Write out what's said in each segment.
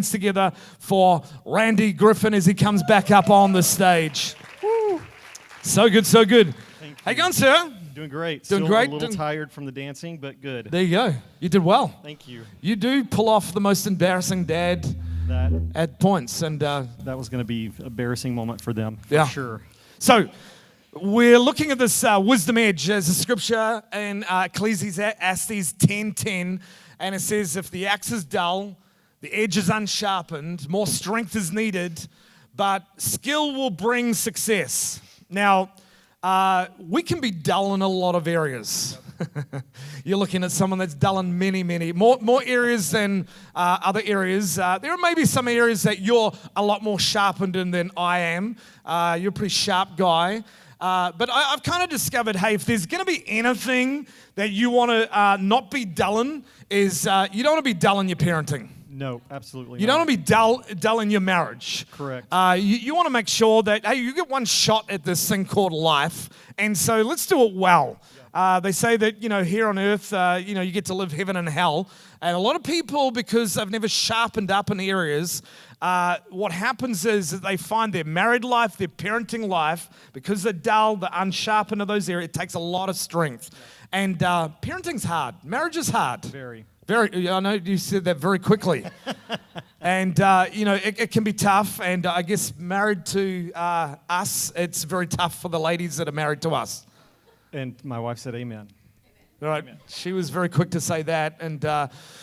hands together for Randy Griffin as he comes back up on the stage. Woo. So good, so good. How you going, sir? Doing great. Doing Still great. A little tired from the dancing, but good. There you go. You did well. Thank you. You do pull off the most embarrassing dad at points. And that was going to be an embarrassing moment for them, for yeah. sure. So we're looking at this wisdom edge as a scripture in Ecclesiastes 10:10, and it says, if the axe is dull, the edge is unsharpened, more strength is needed, but skill will bring success. Now, we can be dull in a lot of areas. You're looking at someone that's dull in many, more areas than other areas. There are maybe some areas that you're a lot more sharpened in than I am. You're a pretty sharp guy. But I've kind of discovered, hey, if there's going to be anything that you want to not be dull in, is you don't want to be dull in your parenting. No, absolutely You don't want to be dull in your marriage. Correct. You want to make sure that, hey, you get one shot at this thing called life, and so let's do it well. They say that, here on earth, you get to live heaven and hell. And a lot of people, because they've never sharpened up in areas, what happens is that they find their married life, their parenting life, because they're dull, they're unsharpened in those areas, it takes a lot of strength. And parenting's hard. Marriage is hard. Very. I know you said that very quickly. And, it can be tough. And I guess married to us, it's very tough for the ladies that are married to us. And my wife said amen. All right. Amen. She was very quick to say that. And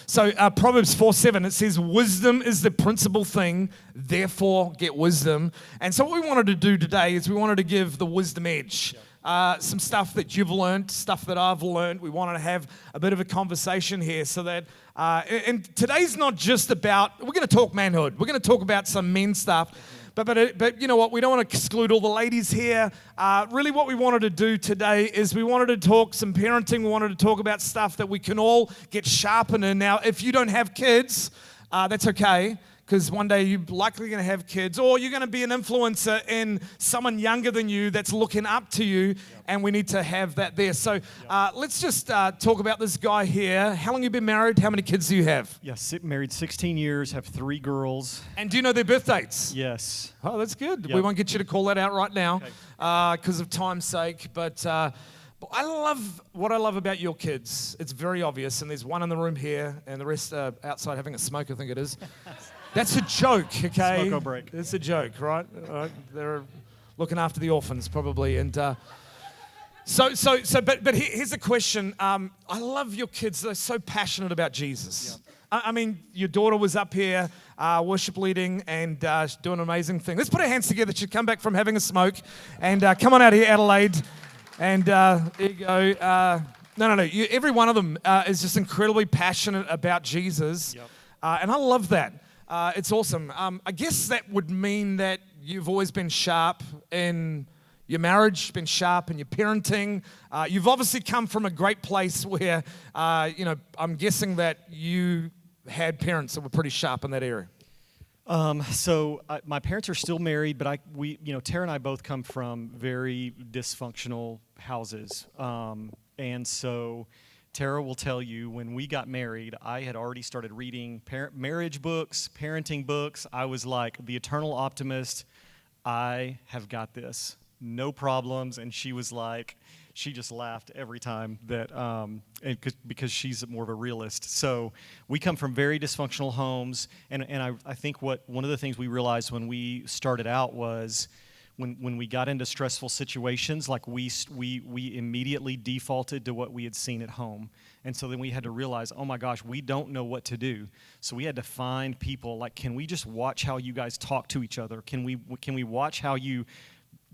so Proverbs 4:7, it says, wisdom is the principal thing, therefore get wisdom. And so what we wanted to do today is we wanted to give the wisdom edge. Some stuff that you've learned, stuff that I've learned. We wanted to have a bit of a conversation here so that, and today's not just about, we're going to talk manhood. We're going to talk about some men stuff. But you know what? We don't want to exclude all the ladies here. Really what we wanted to do today is we wanted to talk some parenting. We wanted to talk about stuff that we can all get sharpened in. Now, if you don't have kids, that's okay, because one day you're likely going to have kids, or you're going to be an influencer in someone younger than you that's looking up to you, and we need to have that there. So let's just talk about this guy here. How long have you been married? How many kids do you have? Yes, married 16 years, have 3 girls. And do you know their birth dates? Yes. Oh, that's good. Yep. We won't get you to call that out right now because of time's sake, but what I love about your kids, it's very obvious, and there's one in the room here, and the rest are outside having a smoke, I think it is. That's a joke, okay? Smoke or break. It's a joke, right? They're looking after the orphans, probably. And but here's the question. I love your kids. They're so passionate about Jesus. Yeah. I mean, your daughter was up here worship leading and doing an amazing thing. Let's put our hands together. She'll come back from having a smoke. And come on out here, Adelaide. And there you go. No. Every one of them is just incredibly passionate about Jesus. Yep. And I love that. It's awesome. I guess that would mean that you've always been sharp in your marriage, been sharp in your parenting. You've obviously come from a great place where, I'm guessing that you had parents that were pretty sharp in that area. My parents are still married, but Tara and I both come from very dysfunctional houses. And so Tara will tell you, when we got married, I had already started reading marriage books, parenting books. I was like the eternal optimist. I have got this, no problems. And she was like, she just laughed every time that, because she's more of a realist. So we come from very dysfunctional homes. And I think one of the things we realized when we started out was, when we got into stressful situations, like we immediately defaulted to what we had seen at home. And so then we had to realize, oh my gosh, we don't know what to do. So we had to find people, like, can we just watch how you guys talk to each other? Can we watch how you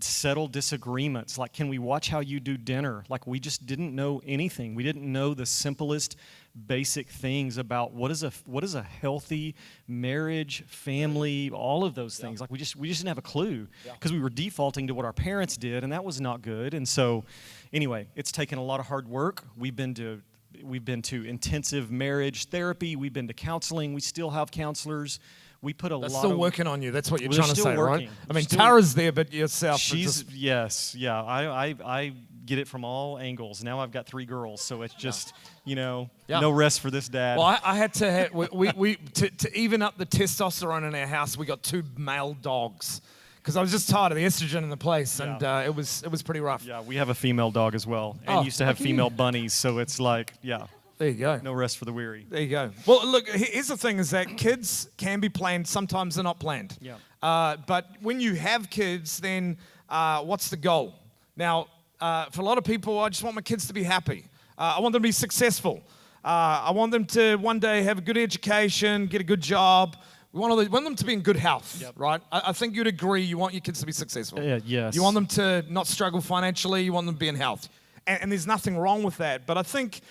settle disagreements? Like, can we watch how you do dinner? Like, we just didn't know anything. We didn't know the simplest basic things about what is a healthy marriage, family, all of those things. Like we just didn't have a clue because we were defaulting to what our parents did, and that was not good. And so anyway, it's taken a lot of hard work. We've been to intensive marriage therapy. We've been to counseling. We still have counselors. We put a lot. That's still working on you. That's what you're They're trying to still say, working. right? I mean, Tara's there, but yourself. She's yes, yeah. I get it from all angles. Now I've got 3 girls, so it's just, Yeah. no rest for this dad. Well, I had to have, to even up the testosterone in our house, we got 2 male dogs because I was just tired of the estrogen in the place, and it was pretty rough. Yeah, we have a female dog as well, and used to have female bunnies, so it's like, There you go. no rest for the weary. There you go. Well, look, here's the thing is that kids can be planned. Sometimes they're not planned. Yeah. But when you have kids, then what's the goal? Now, for a lot of people, I just want my kids to be happy. I want them to be successful. I want them to one day have a good education, get a good job. We want them to be in good health, right? I think you'd agree you want your kids to be successful. Yes. You want them to not struggle financially. You want them to be in health. And there's nothing wrong with that. But I think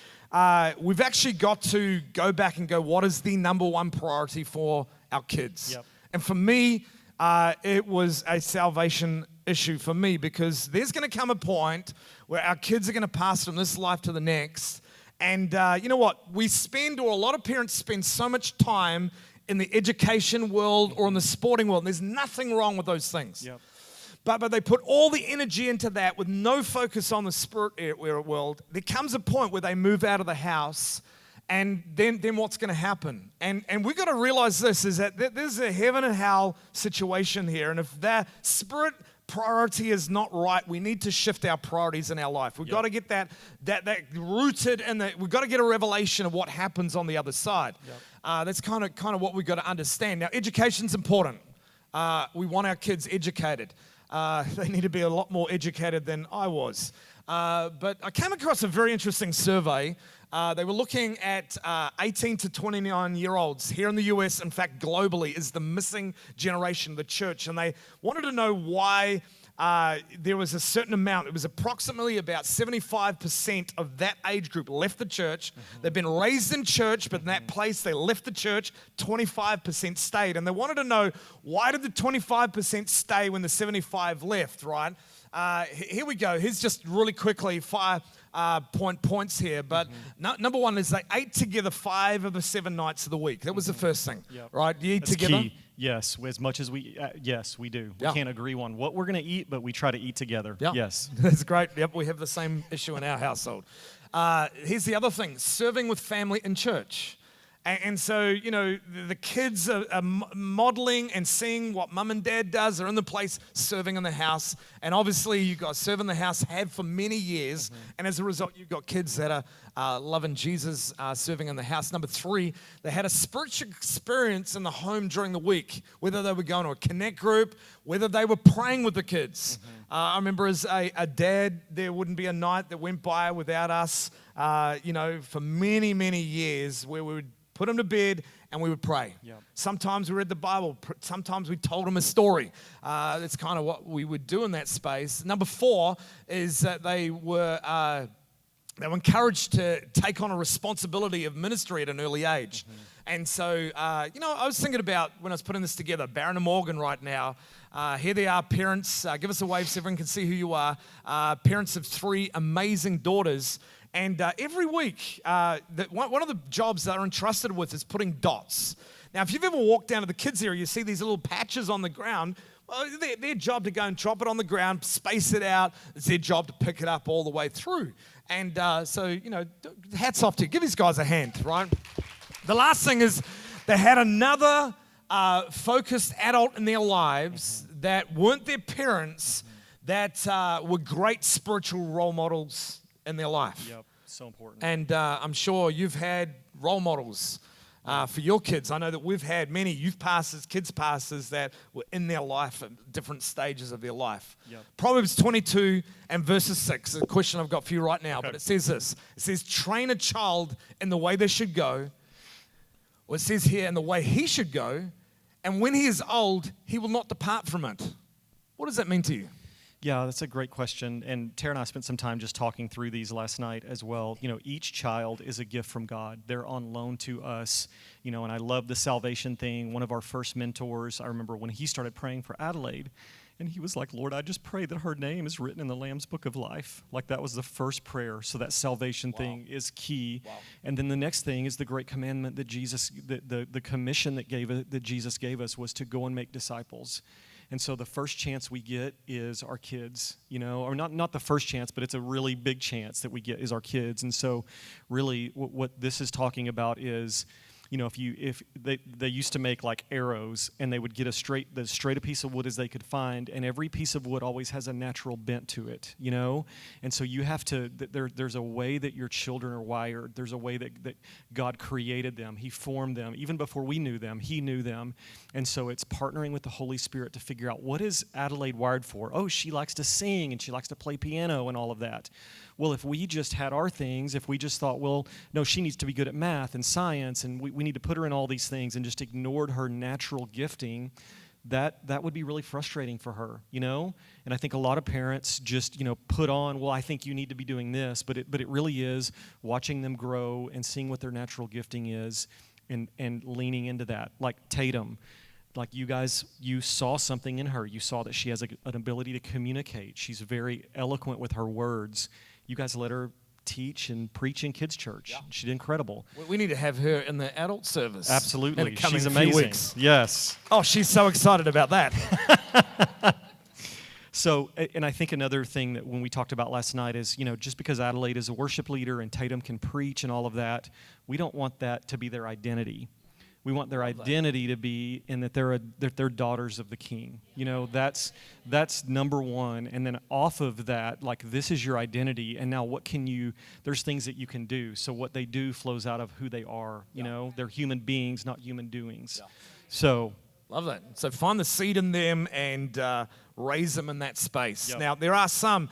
we've actually got to go back and go, what is the number one priority for our kids? Yep. And for me, it was a salvation issue for me, because there's going to come a point where our kids are going to pass from this life to the next. And you know what? A lot of parents spend so much time in the education world or in the sporting world. And there's nothing wrong with those things. Yep. But they put all the energy into that with no focus on the spirit world. There comes a point where they move out of the house, and then what's going to happen? And we've got to realize this, is that there's a heaven and hell situation here. And if that spirit priority is not right, we need to shift our priorities in our life. We've got to get that rooted in that. We've got to get a revelation of what happens on the other side. That's kind of what we've got to understand. Now, education's important. We want our kids educated. They need to be a lot more educated than I was. But I came across a very interesting survey. They were looking at 18 to 29-year-olds here in the US, in fact, globally, is the missing generation of the church. And they wanted to know why there was a certain amount. It was approximately about 75% of that age group left the church. They've been raised in church, but in that place they left the church. 25% stayed. And they wanted to know, why did the 25% stay when the 75 left, right? Here we go. Here's just really quickly 5 points here. But number one is they ate together 5 of the 7 nights of the week. That was the first thing, right? You eat That's together? key. Yes, as much as we do. We Yeah. can't agree on what we're going to eat, but we try to eat together. Yeah. Yes. That's great. Yep, we have the same issue in our household. Here's the other thing, serving with family in church. And so, the kids are modeling and seeing what mum and dad does. They're in the place serving in the house. And obviously, you guys serve in the house, have for many years. And as a result, you've got kids that are loving Jesus, serving in the house. Number 3, they had a spiritual experience in the home during the week, whether they were going to a connect group, whether they were praying with the kids. I remember as a dad, there wouldn't be a night that went by without us, for many, many years, where we would put them to bed, and we would pray. Yep. Sometimes we read the Bible. Sometimes we told them a story. That's kind of what we would do in that space. Number 4 is that they were encouraged to take on a responsibility of ministry at an early age. And so, I was thinking about, when I was putting this together, Barron and Morgan right now. Here they are, parents. Give us a wave so everyone can see who you are. Parents of 3 amazing daughters. And every week, one of the jobs that are entrusted with is putting dots. Now, if you've ever walked down to the kids area, you see these little patches on the ground. Well, their job to go and drop it on the ground, space it out. It's their job to pick it up all the way through. And so, hats off to you. Give these guys a hand, right? The last thing is they had another focused adult in their lives that weren't their parents, that were great spiritual role models in their life. Yep, so important. And I'm sure you've had role models for your kids. I know that we've had many youth pastors, kids pastors that were in their life at different stages of their life. Yep. Proverbs 22 and verses 6, a question I've got for you right now, but it says this. It says, train a child in the way they should go. Or it says here, in the way he should go, and when he is old, he will not depart from it. What does that mean to you? Yeah, that's a great question. And Tara and I spent some time just talking through these last night as well. Each child is a gift from God. They're on loan to us. And I love the salvation thing. One of our first mentors, I remember when he started praying for Adelaide, and he was like, Lord, I just pray that her name is written in the Lamb's Book of Life. Like, that was the first prayer. So that salvation thing is key. Wow. And then the next thing is the great commandment that Jesus, the commission that Jesus gave us was to go and make disciples. And so the first chance we get is our kids, or not the first chance, but it's a really big chance that we get is our kids. And so really what this is talking about is, if they used to make like arrows, and they would get as straight a piece of wood as they could find, and every piece of wood always has a natural bent to it, and so you have to, there's a way that your children are wired. There's a way that God created them. He formed them. Even before we knew them, He knew them. And so it's partnering with the Holy Spirit to figure out, what is Adelaide wired for? Oh, she likes to sing, and she likes to play piano and all of that. Well, if we just had our things, if we just thought, well, no, she needs to be good at math and science, and we need to put her in all these things, and just ignored her natural gifting, that would be really frustrating for her, And I think a lot of parents just, put on, well, I think you need to be doing this, but it really is watching them grow and seeing what their natural gifting is, and leaning into that. Like Tatum, like you guys, you saw something in her. You saw that she has an ability to communicate. She's very eloquent with her words. You guys let her teach and preach in kids' church. Yeah. She did incredible. We need to have her in the adult service. Absolutely. She's few amazing. Weeks. Yes. Oh, she's so excited about that. So, and I think another thing that when we talked about last night is, just because Adelaide is a worship leader and Tatum can preach and all of that, we don't want that to be their identity. We want their identity to be in that they're daughters of the King. That's number one. And then off of that, like, this is your identity. And now there's things that you can do. So what they do flows out of who they are. They're human beings, not human doings. Yeah. So. Love that. So find the seed in them and raise them in that space. Yep. Now, there are some,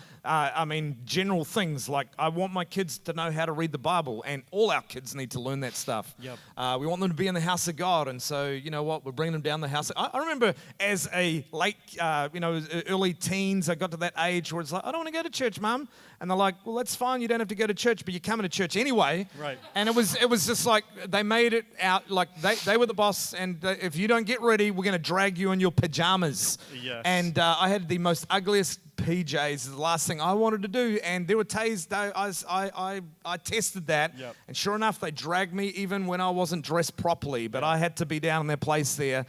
general things like I want my kids to know how to read the Bible, and all our kids need to learn that stuff. Yep. We want them to be in the house of God, and so, you know what, we're bringing them down the house. I remember as a late, early teens, I got to that age where it's like, I don't want to go to church, Mum. And they're like, well, that's fine, you don't have to go to church, but you're coming to church anyway. Right. And it was just like, they made it out, like they were the boss, and if you don't get ready, we're going to drag you in your pajamas. Yes. And I had the most ugliest PJs, the last thing I wanted to do, and there were days I tested that, yep. and sure enough, they dragged me even when I wasn't dressed properly, but I had to be down in their place there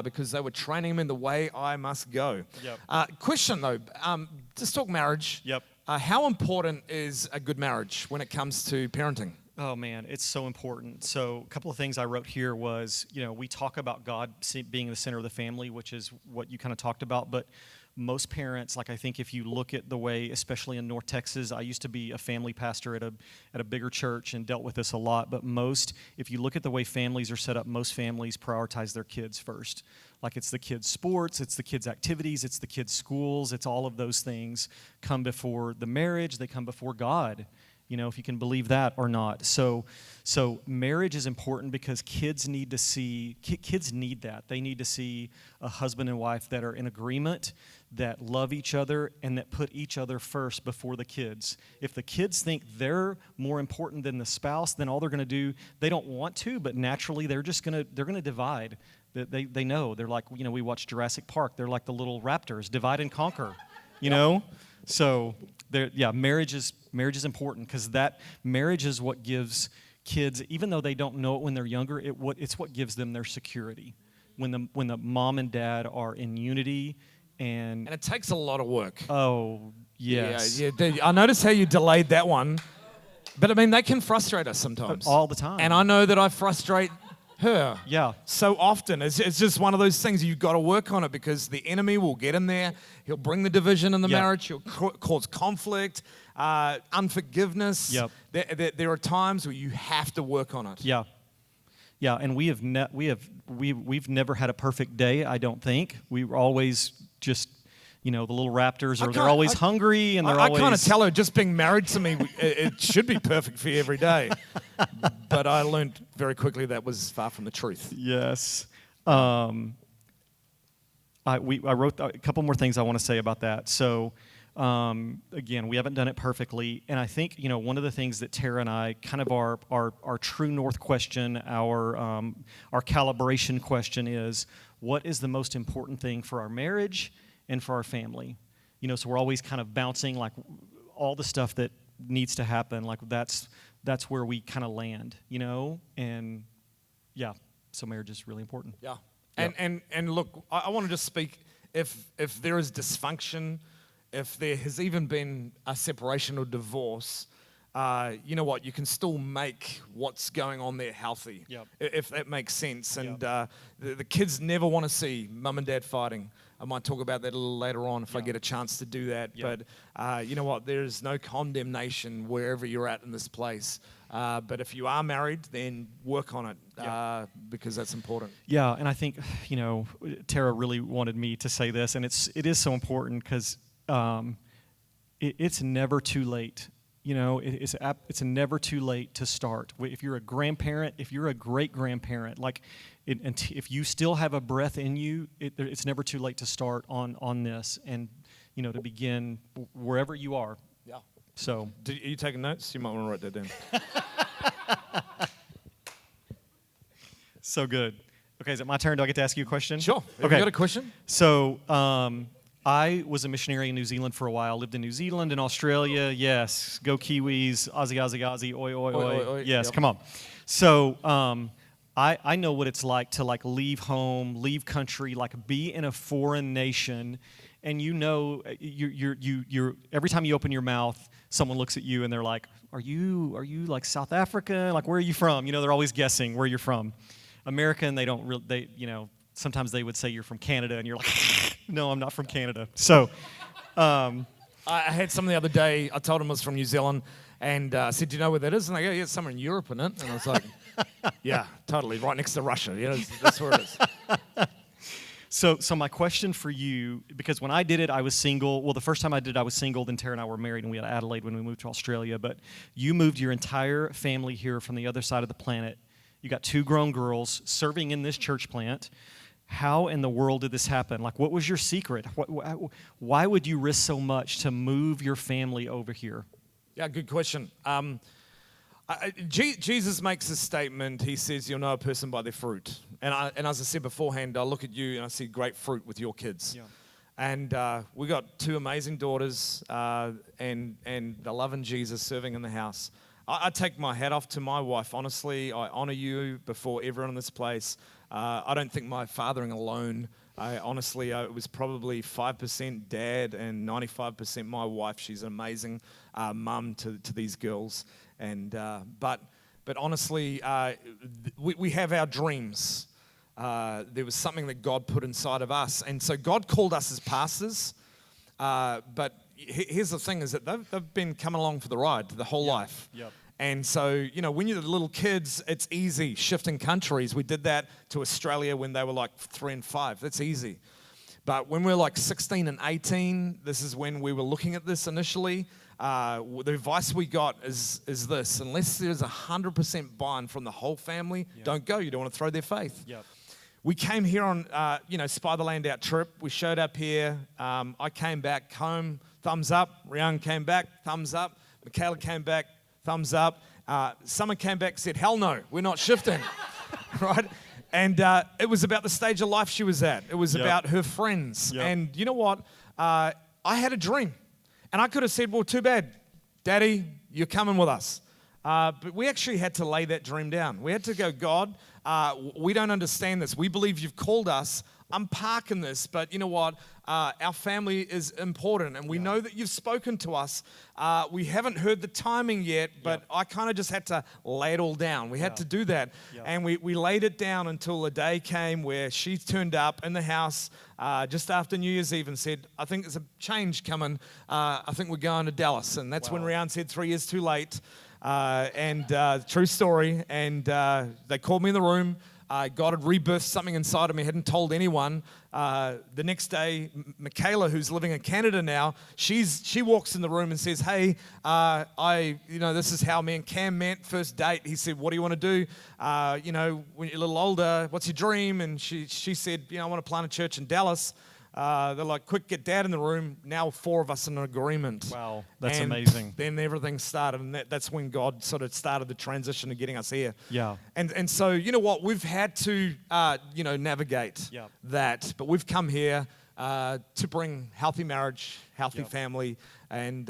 because they were training me in the way I must go. Yep. Question though, just talk marriage. Yep. How important is a good marriage when it comes to parenting? Oh, man, it's so important. So a couple of things I wrote here was, we talk about God being the center of the family, which is what you kind of talked about, but most parents, like I think if you look at the way, especially in North Texas, I used to be a family pastor at a bigger church and dealt with this a lot, but if you look at the way families are set up, most families prioritize their kids first. Like it's the kids' sports, it's the kids' activities, it's the kids' schools, it's all of those things come before the marriage, they come before God. If you can believe that or not. So marriage is important because kids need that. They need to see a husband and wife that are in agreement, that love each other, and that put each other first before the kids. If the kids think they're more important than the spouse, then all they're going to do, they don't want to, but naturally they're going to divide. They know. They're like, we watch Jurassic Park. They're like the little raptors, divide and conquer, know? So, marriage is important because that marriage is what gives kids, even though they don't know it when they're younger, it's what gives them their security. When the mom and dad are in unity and it takes a lot of work. Oh, yes. Yeah. I noticed how you delayed that one. But they can frustrate us sometimes. All the time. And I know that I frustrate her. Yeah. So often. It's just one of those things you've got to work on it because the enemy will get in there. He'll bring the division in the marriage. He'll cause conflict, unforgiveness. Yep. There are times where you have to work on it. Yeah. Yeah, and we've never had a perfect day, I don't think. We were always just the little raptors, or they're always hungry, and they're always... I kind of tell her, just being married to me, it should be perfect for you every day. But I learned very quickly that was far from the truth. Yes. I wrote a couple more things I want to say about that. So, again, we haven't done it perfectly, and I think, one of the things that Tara and I, kind of our true north question, our calibration question is, what is the most important thing for our marriage and for our family? So we're always kind of bouncing, like, all the stuff that needs to happen, like that's where we kind of land, and so marriage is really important. Yeah. And look, I want to just speak if there is dysfunction, if there has even been a separation or divorce, you know what? You can still make what's going on there healthy, if that makes sense. And the kids never want to see mum and dad fighting. I might talk about that a little later on if I get a chance to do that. But you know what? There is no condemnation wherever you're at in this place. But if you are married, then work on it because that's important. Yeah, and I think, Tara really wanted me to say this, and it is so important because it's never too late. It's never too late to start. If you're a grandparent, if you're a great-grandparent, if you still have a breath in you, it's never too late to start on this and, to begin wherever you are. Yeah. So. Are you taking notes? You might want to write that down. So good. Okay, is it my turn? Do I get to ask you a question? Sure. Okay. Have you got a question? So, I was a missionary in New Zealand for a while. Lived in New Zealand and Australia. Yes, go Kiwis, Aussie, Aussie, Aussie, oi, oi, oi. Oi, oi, oi. Yes, Yep. come on. So I know what it's like to leave home, leave country, be in a foreign nation, and you're every time you open your mouth, someone looks at you and they're like, are you like South Africa? Where are you from? They're always guessing where you're from. American, they don't really, sometimes they would say you're from Canada, and you're like, no, I'm not from Canada. So, I had some the other day. I told them I was from New Zealand, and I said, "Do you know where that is?" And they go, "Yeah, it's somewhere in Europe, isn't it?" And I was like, "Yeah, totally, right next to Russia. Yeah, that's where it is." So my question for you, because when I did it, I was single. Well, the first time I did it, I was single. Then Tara and I were married, and we had Adelaide when we moved to Australia. But you moved your entire family here from the other side of the planet. You got 2 grown girls serving in this church plant. How in the world did this happen? What was your secret? Why would you risk so much to move your family over here? Yeah, good question. Jesus makes a statement. He says, "You'll know a person by their fruit." And as I said beforehand, I look at you and I see great fruit with your kids. Yeah. And we got 2 amazing daughters, and they're loving Jesus, serving in the house. I take my hat off to my wife. Honestly, I honor you before everyone in this place. I don't think my fathering alone. Honestly, it was probably 5% dad and 95% my wife. She's an amazing mum to these girls. And but honestly, we have our dreams. There was something that God put inside of us, and so God called us as pastors. But here's the thing: is that they've been coming along for the ride the whole life. Yep. And so, when you're the little kids, it's easy shifting countries. We did that to Australia when they were 3 and 5. That's easy. But when we're 16 and 18, this is when we were looking at this initially. The advice we got is this: unless there's 100% buy-in from the whole family, don't go. You don't want to throw their faith. Yep. We came here on, Spy the Land Out trip. We showed up here. I came back home, thumbs up. Ryan came back, thumbs up. Michaela came back, thumbs up. Someone came back and said, "Hell no, we're not shifting." Right? And it was about the stage of life she was at. It was about her friends. Yep. And you know what? I had a dream. And I could have said, "Well, too bad. Daddy, you're coming with us." But we actually had to lay that dream down. We had to go, "God, we don't understand this. We believe you've called us. I'm parking this, but you know what? Our family is important, and we know that you've spoken to us. We haven't heard the timing yet, but I kind of just had to lay it all down. We had to do that, and we laid it down until the day came where she turned up in the house just after New Year's Eve and said, "I think there's a change coming. I think we're going to Dallas." And that's when Rian said, "3 years too late." True story. And they called me in the room. God had rebirthed something inside of me. Hadn't told anyone. The next day, Michaela, who's living in Canada now, she walks in the room and says, "Hey, this is how me and Cam met. First date." He said, "What do you want to do? When you're a little older, what's your dream?" And she said, "I want to plant a church in Dallas." They're like, "Quick, get Dad in the room." Now 4 of us in agreement. Wow, that's amazing. Then everything started, and that's when God sort of started the transition of getting us here. Yeah. And so, you know what? We've had to, navigate that, but we've come here to bring healthy marriage, healthy family, and,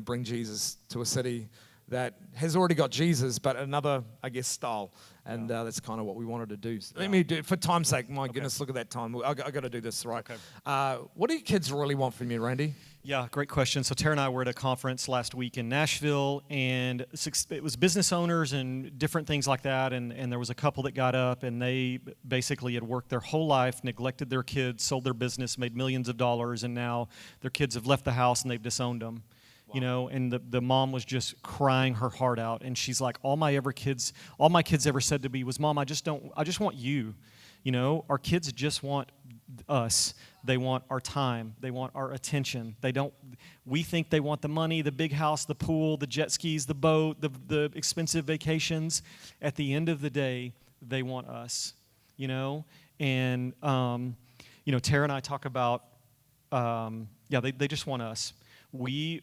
bring Jesus to a city that has already got Jesus, but another, I guess, style. And that's kind of what we wanted to do. So let me do, for time's sake, my goodness, look at that time. I got to do this, right? Okay. What do your kids really want from you, Randy? Yeah, great question. So Tara and I were at a conference last week in Nashville, and it was business owners and different things like that, and there was a couple that got up, and they basically had worked their whole life, neglected their kids, sold their business, made millions of dollars, and now their kids have left the house and they've disowned them. You know, and the mom was just crying her heart out, and she's like, all my kids ever said to me was, Mom, I just want you. You know, our kids just want us. They want our time. They want our attention. We think they want the money, the big house, the pool, the jet skis, the boat, the expensive vacations. At the end of the day, they want us, you know? And, you know, Tara and I talk about, they just want us. We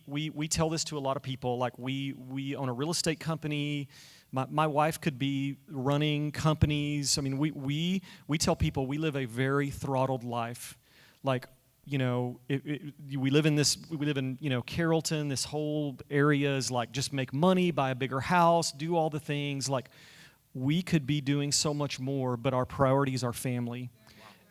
tell this to a lot of people. Like, we own a real estate company. My wife could be running companies. I mean, we tell people we live a very throttled life. Like, you know, we live in, you know, Carrollton. This whole area is like, just make money, buy a bigger house, do all the things. Like, we could be doing so much more, but our priority is our family.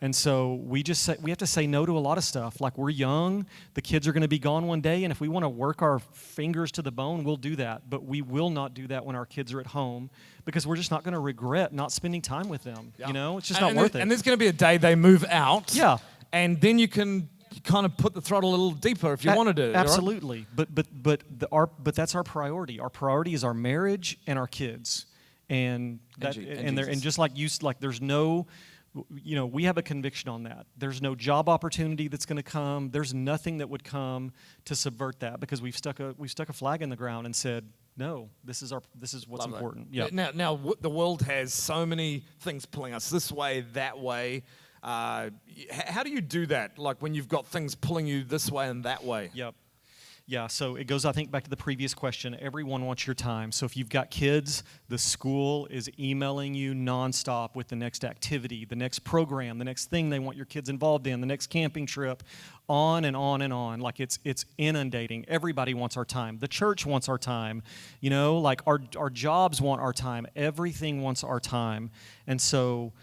And so we have to say no to a lot of stuff. Like, we're young, the kids are going to be gone one day, and if we want to work our fingers to the bone, we'll do that. But we will not do that when our kids are at home, because we're just not going to regret not spending time with them. Yeah. You know, it's just not worth it. And there's going to be a day they move out. Yeah. And then you can kind of put the throttle a little deeper if you want to do it. Absolutely. Right? But that's our priority. Our priority is our marriage and our kids. And just like you, like, there's no, you know, we have a conviction on that. There's no job opportunity that's going to come. There's nothing that would come to subvert that, because we've stuck a flag in the ground and said, no, this is what's important. Yeah. Now the world has so many things pulling us this way, that way. How do you do that? Like, when you've got things pulling you this way and that way? Yep. Yeah, so it goes, I think, back to the previous question. Everyone wants your time. So if you've got kids, the school is emailing you nonstop with the next activity, the next program, the next thing they want your kids involved in, the next camping trip, on and on and on. Like, it's inundating. Everybody wants our time. The church wants our time. You know, like, our jobs want our time. Everything wants our time. And so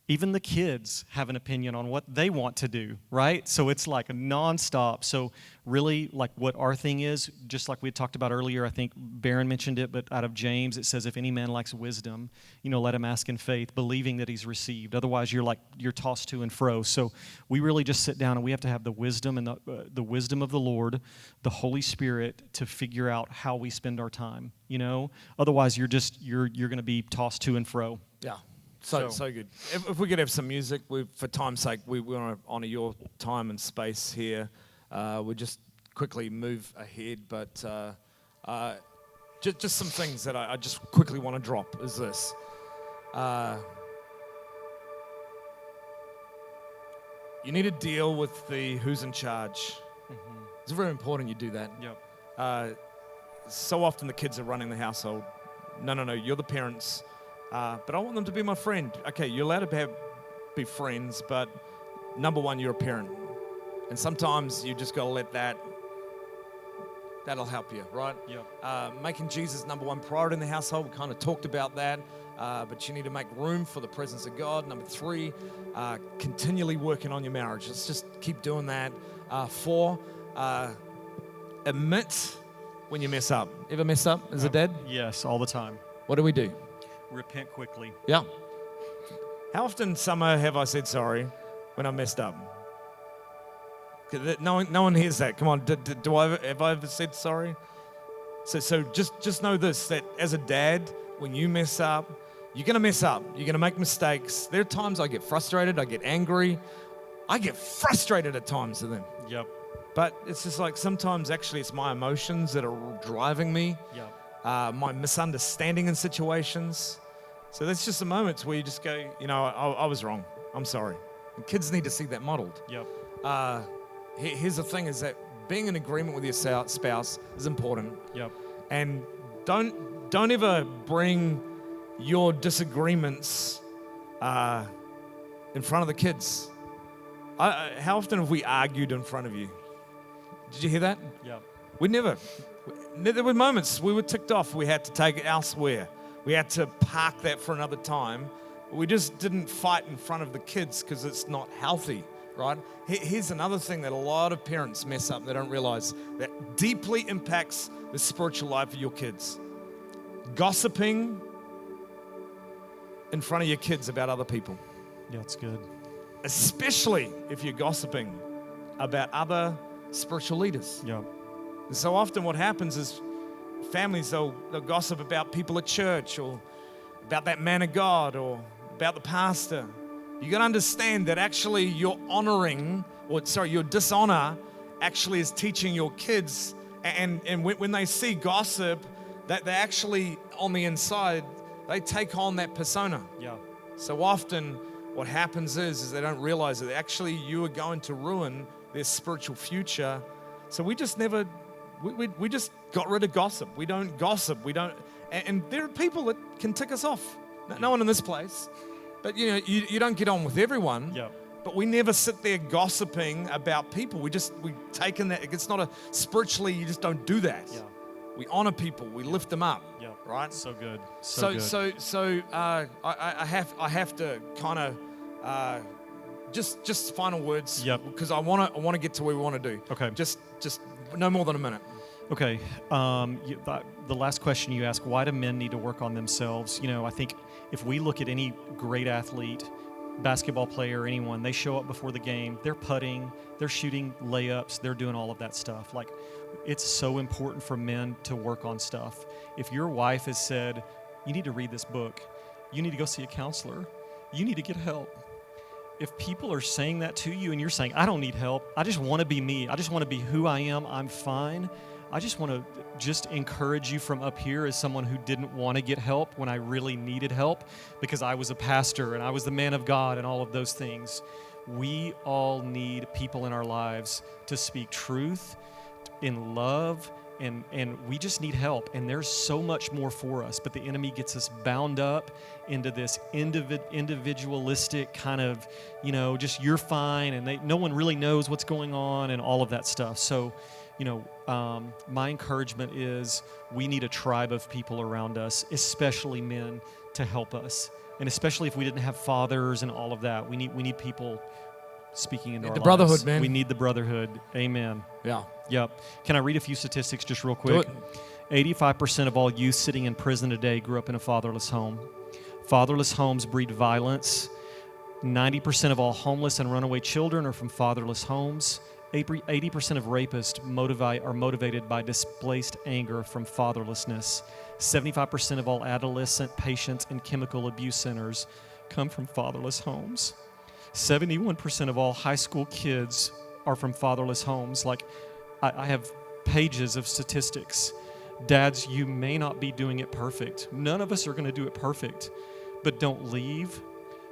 even the kids have an opinion on what they want to do, right? So it's like a nonstop. So really, like, what our thing is, just like we had talked about earlier, I think Barron mentioned it, but out of James, it says, if any man lacks wisdom, you know, let him ask in faith, believing that he's received. Otherwise, you're tossed to and fro. So we really just sit down, and we have to have the wisdom and the wisdom of the Lord, the Holy Spirit, to figure out how we spend our time, you know? Otherwise, you're going to be tossed to and fro. Yeah. So good. If we could have some music, for time's sake, we want to honor your time and space here. We'll just quickly move ahead, but just some things that I just quickly want to drop is this. You need to deal with the who's in charge. Mm-hmm. It's very important you do that. Yep. So often the kids are running the household. No, you're the parents. But I want them to be my friend. Okay, you're allowed to be friends, but number one, you're a parent. And sometimes you just got to let that'll help you, right? Yeah. Making Jesus number one priority in the household, we kind of talked about that. But you need to make room for the presence of God. Number three, continually working on your marriage. Let's just keep doing that. Four, admit when you mess up. Ever mess up as a dad? Yes, all the time. What do? Repent quickly. Yeah. How often, Summer, have I said sorry when I messed up? No one hears that. Come on, have I ever said sorry? So just know this, that as a dad, when you mess up, you're going to mess up. You're going to make mistakes. There are times I get frustrated. I get angry. I get frustrated at times with them. Yep. But it's just like sometimes actually it's my emotions that are driving me. Yep. My misunderstanding in situations. So that's just the moments where you just go, you know, I was wrong. I'm sorry. And kids need to see that modeled. Yep. Here's the thing is that being in agreement with your spouse is important. Yep. And don't ever bring your disagreements in front of the kids. How often have we argued in front of you? Did you hear that? Yep. There were moments we were ticked off. We had to take it elsewhere. We had to park that for another time. We just didn't fight in front of the kids because it's not healthy, right? Here's another thing that a lot of parents mess up. They don't realize that deeply impacts the spiritual life of your kids. Gossiping in front of your kids about other people. Yeah, it's good. Especially if you're gossiping about other spiritual leaders. Yeah. And so often what happens is families, they'll gossip about people at church or about that man of God or about the pastor. You got to understand that actually your dishonor actually is teaching your kids. And when they see gossip, that they actually, on the inside, they take on that persona. Yeah. So often what happens is they don't realize that actually you are going to ruin their spiritual future. So we just got rid of gossip. We don't gossip. We don't, and there are people that can tick us off. No one in this place, but you don't get on with everyone. Yeah. But we never sit there gossiping about people. We take in that. It's not spiritually. You just don't do that. Yeah. We honor people. We lift them up. Yeah. Right. So good. I have to kind of just final words. Yep. Because I want to get to where we want to do. Okay. Just no more than a minute. Okay. The last question you asked, why do men need to work on themselves? I think if we look at any great athlete, basketball player, anyone, they show up before the game, they're putting, they're shooting layups, they're doing all of that stuff. Like, it's so important for men to work on stuff. If your wife has said, you need to read this book, you need to go see a counselor, you need to get help. If people are saying that to you and you're saying, I don't need help, I just want to be me, I just want to be who I am, I'm fine, I just want to encourage you from up here as someone who didn't want to get help when I really needed help because I was a pastor and I was the man of God and all of those things. We all need people in our lives to speak truth in love, and we just need help. And there's so much more for us, but the enemy gets us bound up into this individualistic kind of, just you're fine, and no one really knows what's going on and all of that stuff. So, my encouragement is we need a tribe of people around us, especially men, to help us. And especially if we didn't have fathers and all of that, we need people speaking into our lives. The brotherhood, man. We need the brotherhood. Amen. Yeah. Yep. Can I read a few statistics just real quick? Do it. 85% of all youth sitting in prison today grew up in a fatherless home. Fatherless homes breed violence. 90% of all homeless and runaway children are from fatherless homes. 80% of rapists are motivated by displaced anger from fatherlessness. 75% of all adolescent patients in chemical abuse centers come from fatherless homes. 71% of all high school kids are from fatherless homes. Like, I have pages of statistics. Dads, you may not be doing it perfect. None of us are going to do it perfect. But don't leave.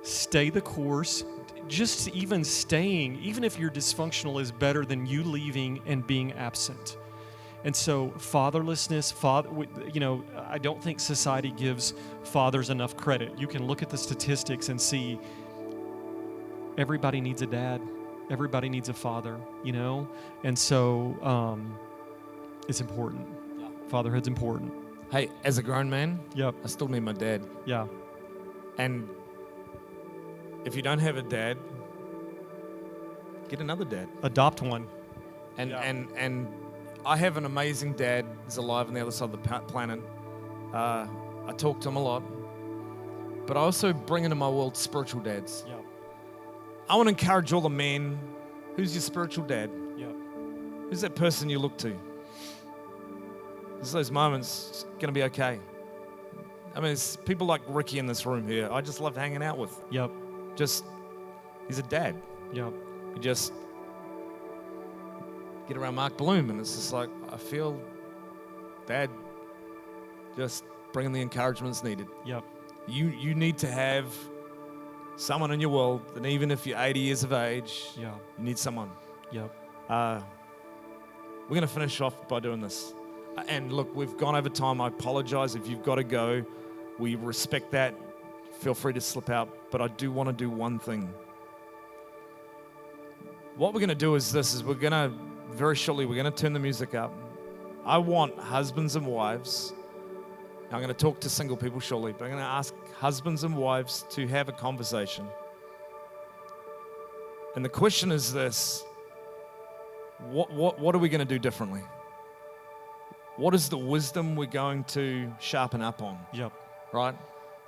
Stay the course. Just even staying, even if you're dysfunctional, is better than you leaving and being absent. And so fatherlessness, I don't think society gives fathers enough credit. You can look at the statistics and see everybody needs a dad. Everybody needs a father, And so it's important. Yeah. Fatherhood's important. Hey, as a grown man, Yep. I still need my dad. Yeah. And if you don't have a dad, get another dad. Adopt one. And I have an amazing dad who's alive on the other side of the planet. I talk to him a lot. But I also bring into my world spiritual dads. Yeah. I want to encourage all the men. Who's your spiritual dad? Yeah. Who's that person you look to? There's those moments, it's going to be okay. I mean, it's people like Ricky in this room here. I just love hanging out with. Yep. He's a dad. Yep. You just get around Mark Bloom and it's just like, I feel Dad just bringing the encouragements needed. Yep. You need to have someone in your world, and even if you're 80 years of age, Yeah. you need someone. Yep. We're going to finish off by doing this. And look, we've gone over time. I apologize if you've got to go. We respect that. Feel free to slip out. But I do want to do one thing. What we're going to do is this, we're going to, very shortly, we're going to turn the music up. I want husbands and wives. I'm going to talk to single people shortly, but I'm going to ask husbands and wives to have a conversation. And the question is this: what are we going to do differently? What is the wisdom we're going to sharpen up on? Yep. Right?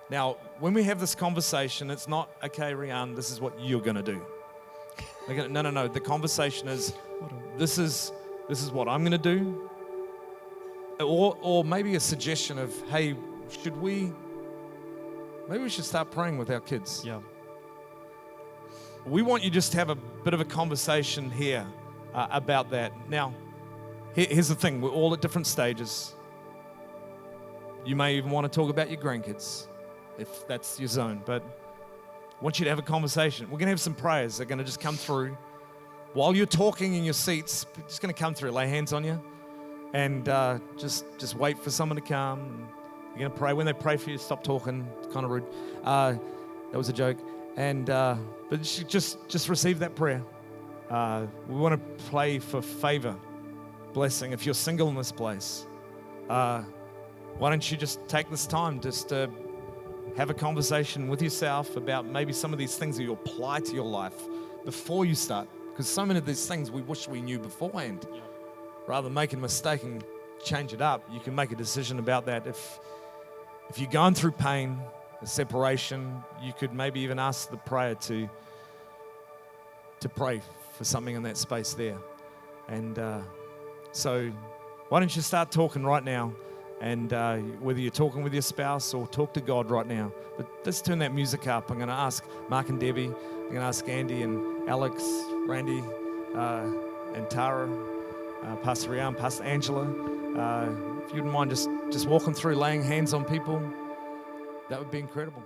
Now, when we have this conversation, it's not, okay, Rian, this is what you're going to do. No. The conversation is, this is what I'm going to do. Or maybe a suggestion of, hey, maybe we should start praying with our kids. Yeah. We want you just to have a bit of a conversation here about that. Now, here's the thing. We're all at different stages. You may even want to talk about your grandkids, if that's your zone. But I want you to have a conversation. We're going to have some prayers that are going to just come through. While you're talking in your seats, just going to come through. Lay hands on you. And just wait for someone to come. You're going to pray. When they pray for you, stop talking. It's kind of rude. That was a joke. And but just receive that prayer. We want to pray for favor, blessing. If you're single in this place, why don't you just take this time just to have a conversation with yourself about maybe some of these things that you apply to your life before you start. Because so many of these things we wish we knew beforehand. Yeah. Rather than making a mistake and change it up, you can make a decision about that. If you're going through pain, a separation, you could maybe even ask the prayer to pray for something in that space there. And so why don't you start talking right now? And whether you're talking with your spouse or talk to God right now. But let's turn that music up. I'm going to ask Mark and Debbie. I'm going to ask Andy and Alex, Randy, and Tara, Pastor Rian, Pastor Angela. If you wouldn't mind just walking through, laying hands on people, that would be incredible.